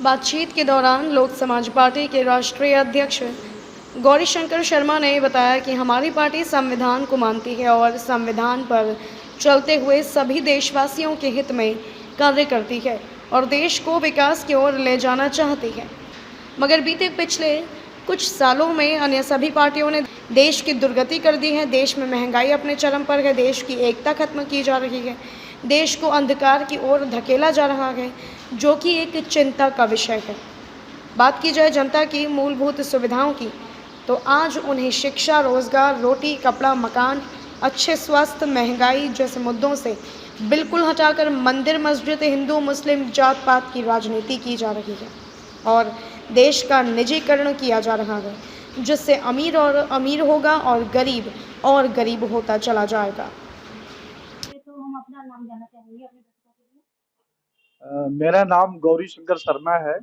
बातचीत के दौरान लोक समाज पार्टी के राष्ट्रीय अध्यक्ष गौरीशंकर शर्मा ने बताया कि हमारी पार्टी संविधान को मानती है और संविधान पर चलते हुए सभी देशवासियों के हित में कार्य करती है और देश को विकास की ओर ले जाना चाहती है। मगर बीते पिछले कुछ सालों में अन्य सभी पार्टियों ने देश की दुर्गति कर दी है। देश में महंगाई अपने चरम पर है, देश की एकता खत्म की जा रही है, देश को अंधकार की ओर धकेला जा रहा है, जो कि एक चिंता का विषय है। बात की जाए जनता की मूलभूत सुविधाओं की, तो आज उन्हें शिक्षा, रोजगार, रोटी, कपड़ा, मकान, अच्छे स्वास्थ्य, महंगाई जैसे मुद्दों से बिल्कुल हटाकर मंदिर, मस्जिद, हिंदू मुस्लिम जात पात की राजनीति की जा रही है और देश का निजीकरण किया जा रहा है, जिससे अमीर और अमीर होगा और गरीब होता चला जाएगा। तो हम अपना नाम जानना चाहेंगे अपने दर्शकों के लिए। मेरा नाम गौरी शंकर शर्मा है।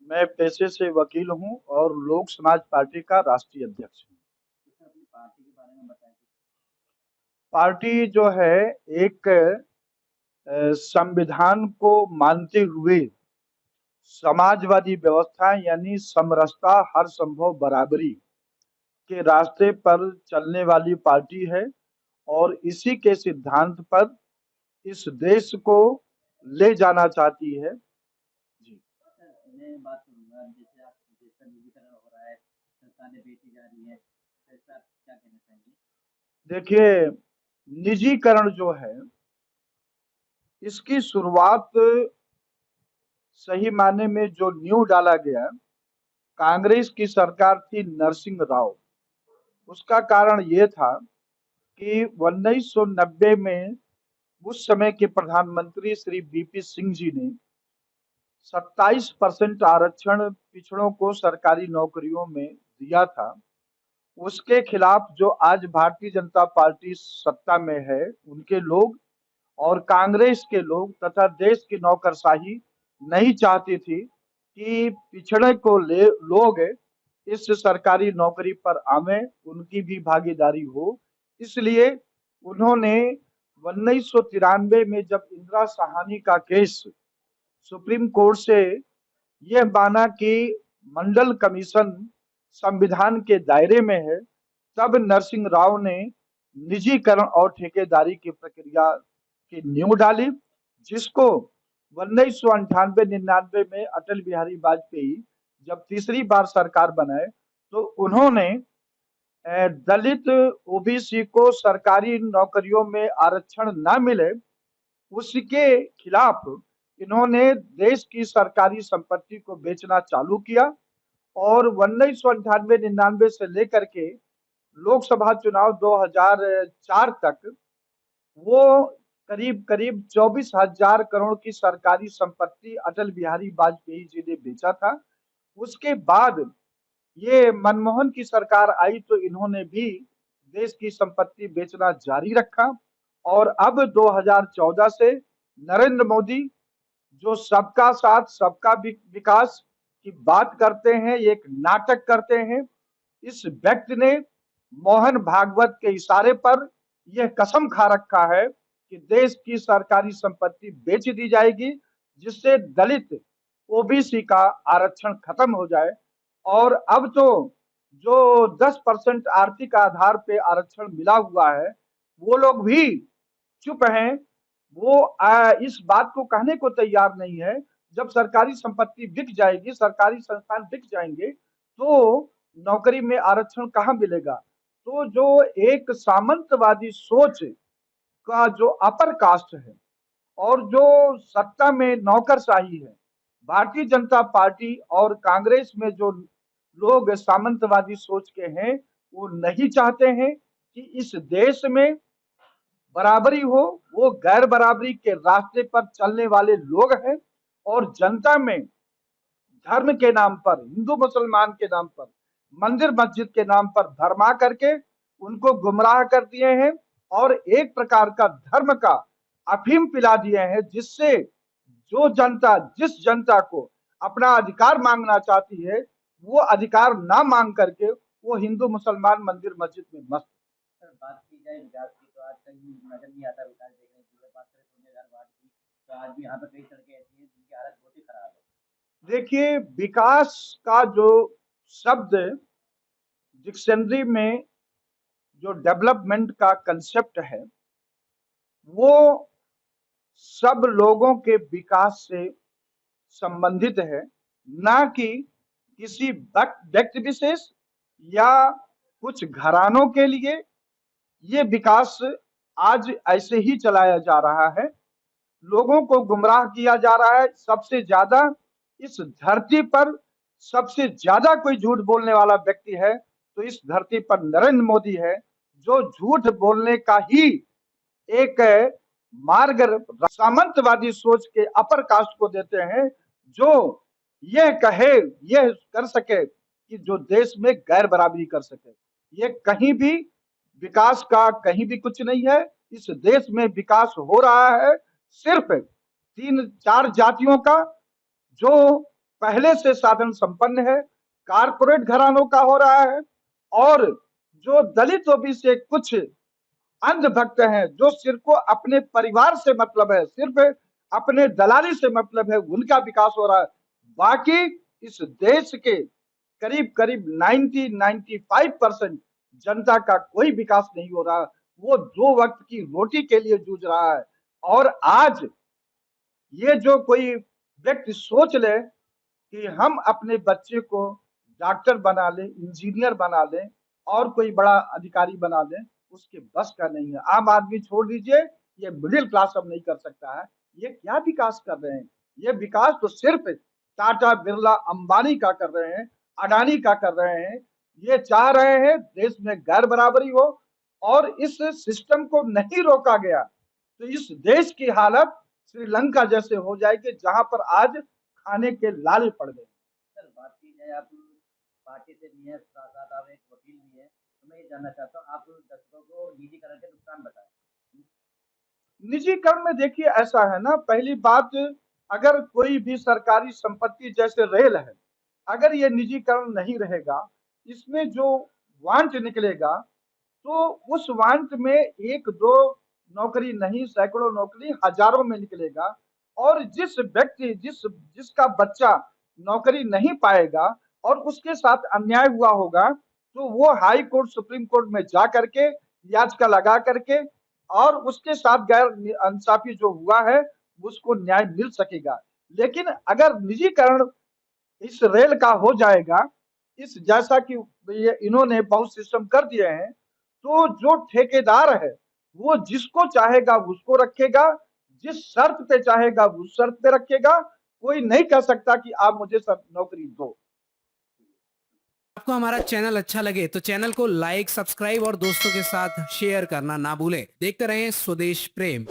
मैं पेशे से वकील हूं और लोक समाज पार्टी का राष्ट्रीय अध्यक्ष हूं। अपनी पार्टी के बारे में बताएं। पार्टी जो है एक संविधान को मानते हुए समाजवादी व्यवस्था यानी समरसता, हर संभव बराबरी के रास्ते पर चलने वाली पार्टी है और इसी के सिद्धांत पर इस देश को ले जाना चाहती है। जी। मैं बात करूंगा, जैसे आप देश का निजीकरण हो रहा है, सरकारें बेची जा रही है, ऐसा क्या कहना चाहेंगे? देखिए, निजीकरण जो है इसकी शुरुआत सही मायने में जो नींव डाला गया कांग्रेस की सरकार थी नरसिंह राव। उसका कारण ये था कि 1990 में उस समय के प्रधानमंत्री श्री बीपी सिंह जी ने 27% आरक्षण पिछड़ों को सरकारी नौकरियों में दिया था। उसके खिलाफ जो आज भारतीय जनता पार्टी सत्ता में है उनके लोग और कांग्रेस के लोग तथा देश की नौकरशाही नहीं चाहती थी कि पिछड़े को ले लोग इस सरकारी नौकरी पर आवे, उनकी भी भागीदारी हो। इसलिए उन्होंने 1993 में जब इंदिरा साहनी का केस सुप्रीम कोर्ट से यह माना कि मंडल कमीशन संविधान के दायरे में है, तब नरसिंह राव ने निजीकरण और ठेकेदारी की प्रक्रिया की नींव डाली, जिसको 1998-99 में अटल बिहारी वाजपेयी जब तीसरी बार सरकार बनाए तो उन्होंने दलित ओबीसी को सरकारी नौकरियों में आरक्षण न मिले उसके खिलाफ इन्होंने देश की सरकारी संपत्ति को बेचना चालू किया और 1998-99 से लेकर के लोकसभा चुनाव 2004 तक वो करीब करीब 24,000 करोड़ की सरकारी संपत्ति अटल बिहारी वाजपेयी जी ने बेचा था। उसके बाद ये मनमोहन की सरकार आई तो इन्होंने भी देश की संपत्ति बेचना जारी रखा और अब 2014 से नरेंद्र मोदी जो सबका साथ सबका विकास की बात करते हैं, एक नाटक करते हैं। इस व्यक्ति ने मोहन भागवत के इशारे पर यह कसम खा रखा है कि देश की सरकारी संपत्ति बेच दी जाएगी, जिससे दलित ओबीसी का आरक्षण खत्म हो जाए। और अब तो जो 10% आर्थिक आधार पे आरक्षण मिला हुआ है वो लोग भी चुप हैं। वो इस बात को कहने को तैयार नहीं है। जब सरकारी संपत्ति बिक जाएगी, सरकारी संस्थान बिक जाएंगे तो नौकरी में आरक्षण कहाँ मिलेगा। तो जो एक सामंतवादी सोच का जो अपर कास्ट है और जो सत्ता में नौकरशाही है, भारतीय जनता पार्टी और कांग्रेस में जो लोग सामंतवादी सोच के हैं वो नहीं चाहते हैं कि इस देश में बराबरी हो। वो गैर बराबरी के रास्ते पर चलने वाले लोग हैं और जनता में धर्म के नाम पर, हिंदू मुसलमान के नाम पर, मंदिर मस्जिद के नाम पर धर्मा करके उनको गुमराह कर दिए हैं और एक प्रकार का धर्म का अफीम पिला दिए हैं, जिससे जो जनता जिस जनता को अपना अधिकार मांगना चाहती है वो अधिकार ना मांग करके वो हिंदू मुसलमान मंदिर मस्जिद में मस्त। सर, बात की जाए विकास की तो आज कहीं नजर नहीं आता विकास देखने की। बात करें 2008 की तो आज भी यहाँ पर कई सड़कें ऐसी हैं जिनकी हालत बहुत ही खराब है। देखिए, विकास का जो शब्द डिक्शनरी में जो डेवलपमेंट का कंसेप्ट है, वो सब लोगों के विकास से संबंधित है, ना कि किसी व्यक्ति विशेष या कुछ घरानों के लिए। ये विकास आज ऐसे ही चलाया जा रहा है, लोगों को गुमराह किया जा रहा है। सबसे ज्यादा इस धरती पर सबसे ज्यादा कोई झूठ बोलने वाला व्यक्ति है तो इस धरती पर नरेंद्र मोदी है, जो झूठ बोलने का ही एक मार्ग सामंतवादी सोच के अपर कास्ट को देते हैं, जो यह कहे, यह कर सके कि जो देश में गैर बराबरी कर सके। ये कहीं भी विकास का कहीं भी कुछ नहीं है। इस देश में विकास हो रहा है सिर्फ 3-4 जातियों का, जो पहले से साधन संपन्न है, कारपोरेट घरानों का हो रहा है, और जो दलित ओबीसी कुछ अंधभक्त हैं, जो सिर्फ को अपने परिवार से मतलब है, सिर्फ अपने दलाली से मतलब है, उनका विकास हो रहा है। बाकी इस देश के करीब करीब 90-95% जनता का कोई विकास नहीं हो रहा। वो 2 वक्त की रोटी के लिए जूझ रहा है। और आज ये जो कोई व्यक्ति सोच ले कि हम अपने बच्चे को डॉक्टर बना लें, इंजीनियर बना लें और कोई बड़ा अधिकारी बना लें, उसके बस का नहीं है। आम आदमी छोड़ दीजिए, ये मिडिल क्लास अब नहीं कर सकता है। ये क्या विकास कर रहे हैं? ये विकास तो सिर्फ टाटा, बिरला, अंबानी का कर रहे हैं, अडानी का कर रहे हैं। ये चाह रहे हैं देश में गैर बराबरी हो, और इस सिस्टम को नहीं रोका गया तो इस देश की हालत श्रीलंका जैसे हो जाएगी, जहां पर आज खाने के लाले पड़ गए। सर, बात की जाए, आप पार्टी से भी हैं, साथ साथ आप एक वकील भी हैं, तो मैं ये जानना चाहता हूँ, आप दर्शकों को निजीकरण के नुकसान बताएं। निजीकरण में देखिए ऐसा है ना, पहली बात, अगर कोई भी सरकारी संपत्ति जैसे रेल है, अगर ये निजीकरण नहीं रहेगा, इसमें जो वांट निकलेगा तो उस वांट में 1-2 नौकरी नहीं, सैकड़ों नौकरी, हजारों में निकलेगा। और जिस व्यक्ति जिसका बच्चा नौकरी नहीं पाएगा और उसके साथ अन्याय हुआ होगा, तो वो हाई कोर्ट, सुप्रीम कोर्ट में जा करके याचिका लगा करके और उसके साथ गैर इंसाफी जो हुआ है उसको न्याय मिल सकेगा। लेकिन अगर निजीकरण इस रेल का हो जाएगा, इस जैसा कि ये इन्होंने बहुत सिस्टम कर दिए हैं, तो जो ठेकेदार है वो जिसको चाहेगा उसको रखेगा, जिस शर्त पे चाहेगा उस शर्त पे रखेगा। कोई नहीं कह सकता कि आप मुझे सब नौकरी दो। आपको हमारा चैनल अच्छा लगे तो चैनल को लाइक, सब्सक्राइब और दोस्तों के साथ शेयर करना ना भूलें। देखते रहें स्वदेश प्रेम।